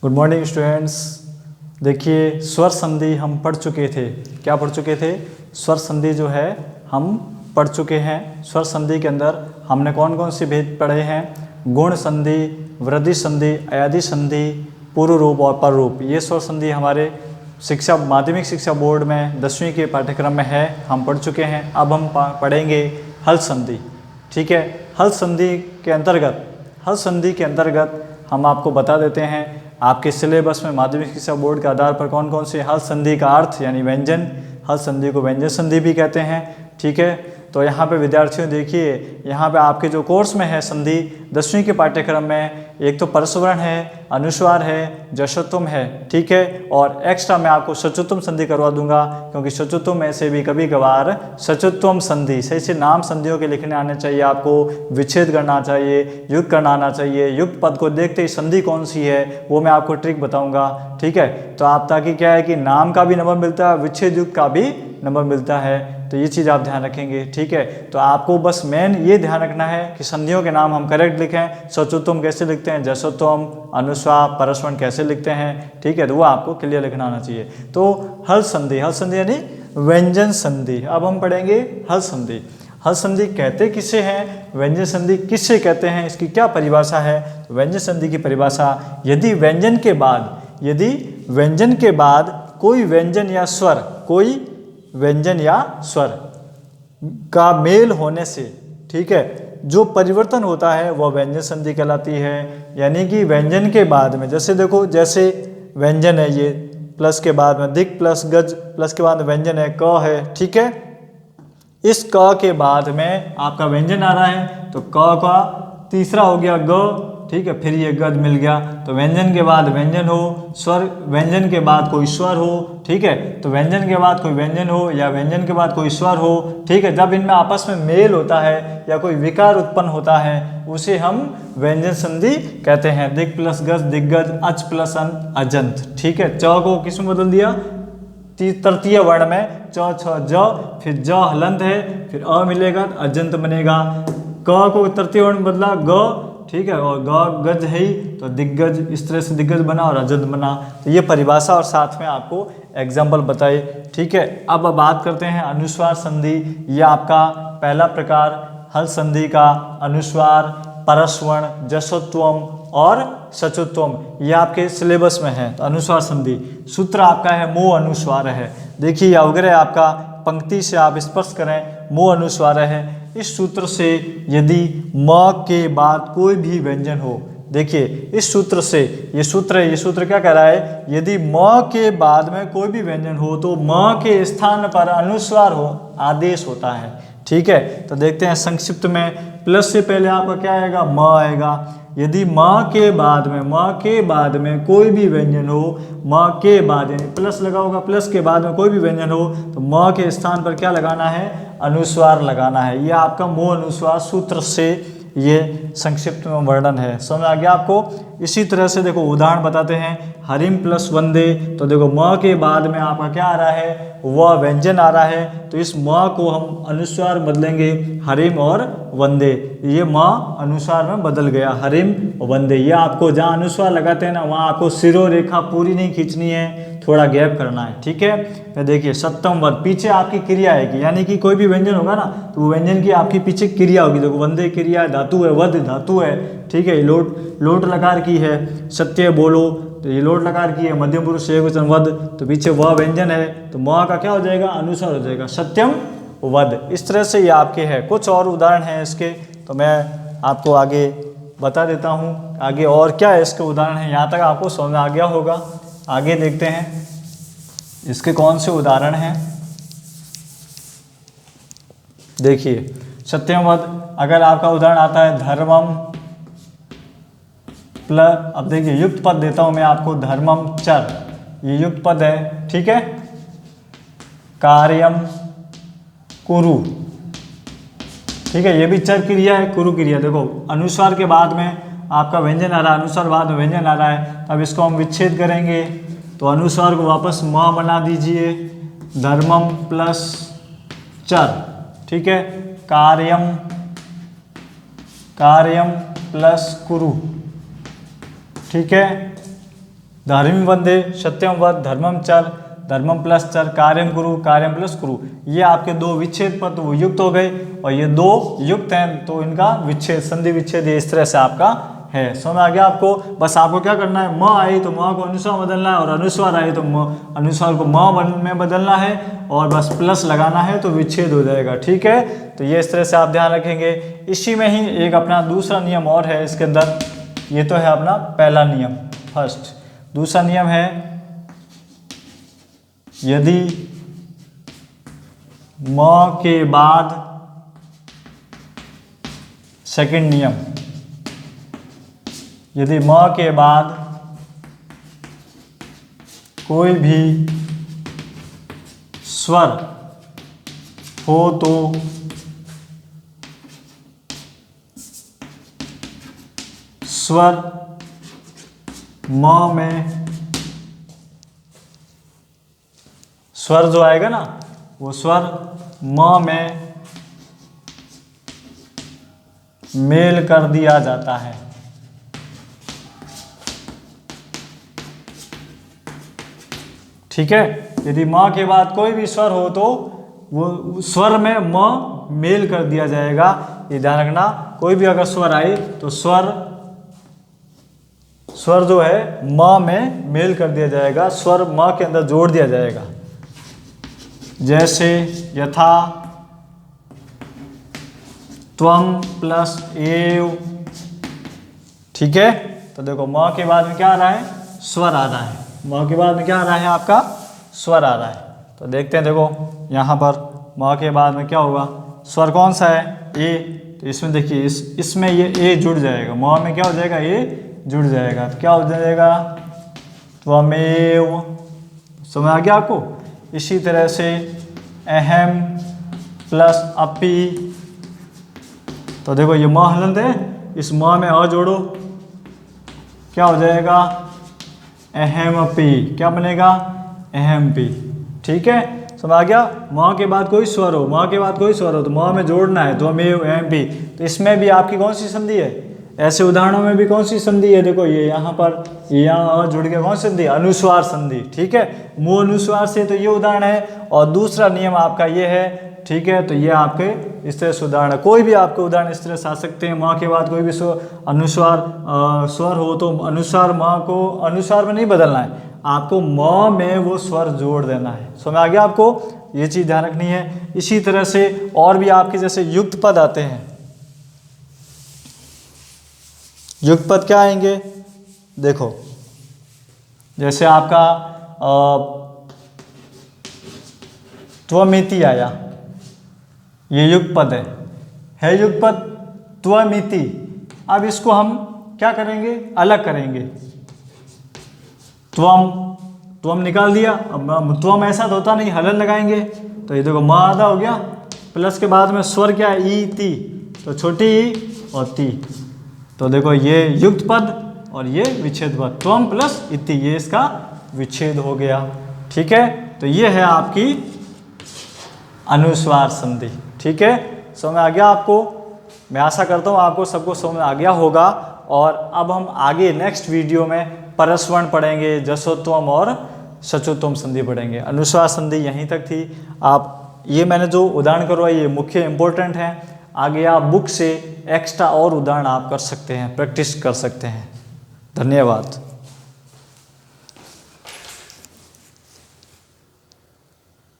Good morning students. देखिए स्वर संधि हम पढ़ चुके थे। क्या पढ़ चुके थे? स्वर संधि जो है हम पढ़ चुके हैं। स्वर संधि के अंदर हमने कौन कौन से भेद पढ़े हैं? गुण संधि, वृद्धि संधि, अयादि संधि, पूर्व रूप और पर रूप। ये स्वर संधि हमारे माध्यमिक शिक्षा बोर्ड में 10वीं के पाठ्यक्रम में है, हम पढ़ चुके हैं। अब हम पढ़ेंगे हल संधि। ठीक है, हल संधि के अंतर्गत हम आपको बता देते हैं आपके सिलेबस में माध्यमिक शिक्षा बोर्ड के आधार पर कौन कौन से हल संधि का अर्थ यानी व्यंजन, हल संधि को व्यंजन संधि भी कहते हैं। ठीक है, तो यहाँ पे विद्यार्थियों देखिए, यहाँ पे आपके जो कोर्स में है संधि 10वीं के पाठ्यक्रम में, एक तो परस्वरण है, अनुस्वार है, जश्वत्वम है। ठीक है, और एक्स्ट्रा मैं आपको सचुत्वम संधि करवा दूंगा, क्योंकि सचुत्वम में से भी कभी कभार सचुत्वम संधि सही से नाम संधियों के लिखने आने चाहिए, आपको विच्छेद करना चाहिए, युक्त करना आना चाहिए। युक्त पद को देखते ही संधि कौन सी है वो मैं आपको ट्रिक बताऊंगा। ठीक है, तो आप ताकि क्या है कि नाम का भी नंबर मिलता है, विच्छेद युक्त का भी नंबर मिलता है, तो ये चीज़ आप ध्यान रखेंगे। ठीक है, तो आपको बस मेन ये ध्यान रखना है कि संधियों के नाम हम करेक्ट लिखें। सचुत्वम कैसे लिखते हैं, जश्वत्वम, अनुस्वार, परस्वरण कैसे लिखते हैं। ठीक है, तो वो आपको क्लियर लिखना आना चाहिए। तो हल संधि यानी व्यंजन संधि। अब हम पढ़ेंगे हल संधि। हल संधि कहते किसे हैं, व्यंजन संधि किससे कहते हैं, इसकी क्या परिभाषा है? तो व्यंजन संधि की परिभाषा, यदि व्यंजन के बाद कोई व्यंजन या स्वर का मेल होने से, ठीक है, जो परिवर्तन होता है वह व्यंजन संधि कहलाती है। यानी कि व्यंजन के बाद में, जैसे देखो, जैसे व्यंजन है ये, प्लस के बाद में दिक् प्लस गज, प्लस के बाद में व्यंजन है क है। ठीक है, इस क के बाद में आपका व्यंजन आ रहा है, तो क का तीसरा हो गया ग। ठीक है, फिर ये गज मिल गया, तो व्यंजन के बाद व्यंजन हो, स्वर व्यंजन के बाद कोई स्वर हो। ठीक है, तो व्यंजन के बाद कोई व्यंजन हो या व्यंजन के बाद कोई स्वर हो। ठीक है, जब इनमें आपस में मेल होता है या कोई विकार उत्पन्न होता है उसे हम व्यंजन संधि कहते हैं। दिक् प्लस गज दिग्गज, अच प्लस अजंत। ठीक है, च को किसमें बदल दिया? तृतीय वर्ण में, च छ ज, फिर ज हलंत है, फिर अ मिलेगा, अजंत बनेगा। क को तृतीय वर्ण बदला ग। ठीक है, और ग गज है ही, तो दिग्गज, इस तरह से दिग्गज बना और अजंत बना। तो ये परिभाषा और साथ में आपको एग्जाम्पल बताए। ठीक है, अब बात करते हैं अनुस्वार संधि। ये आपका पहला प्रकार हल संधि का अनुस्वार, परस्वर्ण, जश्वत्वम और सचुत्वम, ये आपके सिलेबस में है। तो अनुस्वार संधि सूत्र आपका है मो अनुस्वार है। देखिए अवग्रह आपका पंक्ति से आप स्पर्श करें, मो अनुस्वार है। इस सूत्र से यदि म के बाद कोई भी व्यंजन हो, देखिए इस सूत्र से, ये सूत्र क्या कह रहा है? यदि म के बाद में कोई भी व्यंजन हो तो म के स्थान पर अनुस्वार हो, आदेश होता है। ठीक है, तो देखते हैं संक्षिप्त में। प्लस से पहले आपका क्या आएगा? म आएगा। यदि म के बाद में कोई भी व्यंजन हो, म के बाद यानी प्लस लगा होगा, प्लस के बाद में कोई भी व्यंजन हो तो म के स्थान पर क्या लगाना है? अनुस्वार लगाना है। यह आपका मो अनुस्वार सूत्र से ये संक्षिप्त में वर्णन है। समझ आ गया आपको? इसी तरह से देखो उदाहरण बताते हैं। हरिम प्लस वंदे, तो देखो म के बाद में आपका क्या आ रहा है? वह व्यंजन आ रहा है, तो इस म को हम अनुस्वार बदलेंगे हरिम और वंदे। ये म अनुस्वार में बदल गया, हरिम वंदे। ये आपको जहाँ अनुस्वार लगाते हैं ना, वहाँ आपको सिरो रेखा पूरी नहीं खींचनी है, थोड़ा गैप करना है। ठीक है, तो देखिए सप्तम वद, पीछे आपकी क्रिया आएगी, यानी कि कोई भी व्यंजन होगा ना तो वो व्यंजन की आपकी पीछे क्रिया होगी। देखो वंदे क्रिया धातु है, वद धातु है। ठीक है, लोट लकार की है, सत्य बोलो, तो ये लोट लकार की है, मध्यम पुरुष एकवचन वद, तो पीछे वह व्यंजन है, तो म का क्या हो जाएगा? अनुस्वार हो जाएगा, सत्यम वद। इस तरह से ये आपके है। कुछ और उदाहरण हैं इसके, तो मैं आपको आगे बता देता हूँ आगे और क्या है इसके उदाहरण है। यहाँ तक आपको समझ आ गया होगा। आगे देखते हैं इसके कौन से उदाहरण हैं। देखिए सत्यम वद, अगर आपका उदाहरण आता है धर्मम प्लस, अब देखिए युक्त पद देता हूं मैं आपको, धर्मम चर, ये युक्त पद है। ठीक है, कार्यम कुरु, ठीक है, ये भी चर क्रिया है, कुरु क्रिया। देखो अनुस्वार के बाद में आपका व्यंजन आ रहा है, अनुस्वार बाद में व्यंजन आ रहा है, अब इसको हम विच्छेद करेंगे, तो अनुस्वार को वापस म बना दीजिए, धर्मम प्लस चर। ठीक है, कार्यम प्लस कुरु। ठीक है, धर्मी वंदे, सत्यम वद, धर्मम चर, धर्मम प्लस चर, कार्यम कुरु, कार्यम प्लस कुरु। ये आपके दो विच्छेद पद वो युक्त हो गए और ये दो युक्त हैं तो इनका विच्छेद, संधि विच्छेद ये इस तरह से आपका है। समझ में आ गया आपको? बस आपको क्या करना है, म आई तो म को अनुस्वार बदलना है और अनुस्वार आई तो अनुस्वार को म में बदलना है और बस प्लस लगाना है तो विच्छेद हो जाएगा। ठीक है, तो ये इस तरह से आप ध्यान रखेंगे। इसी में ही एक अपना दूसरा नियम और है इसके अंदर, ये तो है अपना पहला नियम फर्स्ट। दूसरा नियम है यदि म के बाद, सेकंड नियम, यदि म के बाद कोई भी स्वर हो तो स्वर म में, स्वर जो आएगा ना वो स्वर म में मेल कर दिया जाता है। ठीक है, यदि म के बाद कोई भी स्वर हो तो वो स्वर में म मेल कर दिया जाएगा। ये ध्यान रखना, कोई भी अगर स्वर आए तो स्वर जो है म में मेल कर दिया जाएगा, स्वर म के अंदर जोड़ दिया जाएगा। जैसे यथा, त्वम प्लस एव। ठीक है, तो देखो म के बाद में क्या आ रहा है, स्वर आ रहा है। म के बाद में क्या आ रहा है आपका, स्वर आ रहा है। तो देखते हैं, देखो यहाँ पर म के बाद में क्या होगा, स्वर कौन सा है, ए। तो इसमें देखिए इसमें ये ए जुड़ जाएगा, म में क्या हो जाएगा, ए जुड़ जाएगा। तो क्या हो जाएगा, त्वमेव। समझ आ गया आपको? इसी तरह से अहम प्लस अपि। तो देखो ये म हलंत है, इस म में अ जोड़ो, क्या हो जाएगा, अहमपि। क्या बनेगा, अहमपि। ठीक है, समझ आ गया? म के बाद कोई स्वर हो, म के बाद कोई स्वर हो तो म में जोड़ना है, त्वमेव अहमपि। तो इसमें भी आपकी कौन सी संधि है, ऐसे उदाहरणों में भी कौन सी संधि है, देखो ये यहाँ पर, यहाँ जुड़ के कौन सी संधि, अनुस्वार संधि। ठीक है, मुंह अनुस्वार से तो ये उदाहरण है और दूसरा नियम आपका ये है। ठीक है, तो ये आपके इस तरह से उदाहरण है। कोई भी आपके उदाहरण इस तरह से आ सकते हैं। माँ के बाद कोई भी अनुस्वार स्वर हो तो अनुस्वार माँ को अनुस्वार में नहीं बदलना है, आपको म में वो स्वर जोड़ देना है। समझ आ गया आपको? ये चीज़ ध्यान रखनी है। इसी तरह से और भी आपके जैसे युक्त पद आते हैं। युक्त पद क्या आएंगे, देखो जैसे आपका त्वमिति आया, ये युक्त पद है युक्त पद त्वमिति। अब इसको हम क्या करेंगे, अलग करेंगे। त्वम निकाल दिया, अब त्वम ऐसा तो होता नहीं, हलन लगाएंगे। तो ये देखो म आधा हो गया, प्लस के बाद में स्वर क्या है, ई ती, तो छोटी ई और ती। तो देखो ये युक्त पद और ये विच्छेद पद, त्वम प्लस इति, ये इसका विच्छेद हो गया। ठीक है, तो ये है आपकी अनुस्वार संधि। ठीक है, समझ में आ गया आपको? मैं आशा करता हूँ आपको सबको समझ में आ गया होगा। और अब हम आगे नेक्स्ट वीडियो में परस्वर्ण पढ़ेंगे, जसोत्वम और सचोत्वम संधि पढ़ेंगे। अनुस्वार संधि यहीं तक थी। आप ये मैंने जो उदाहरण करवाए ये मुख्य इंपॉर्टेंट हैं। आगे आप बुक से एक्स्ट्रा और उदाहरण आप कर सकते हैं, प्रैक्टिस कर सकते हैं। धन्यवाद।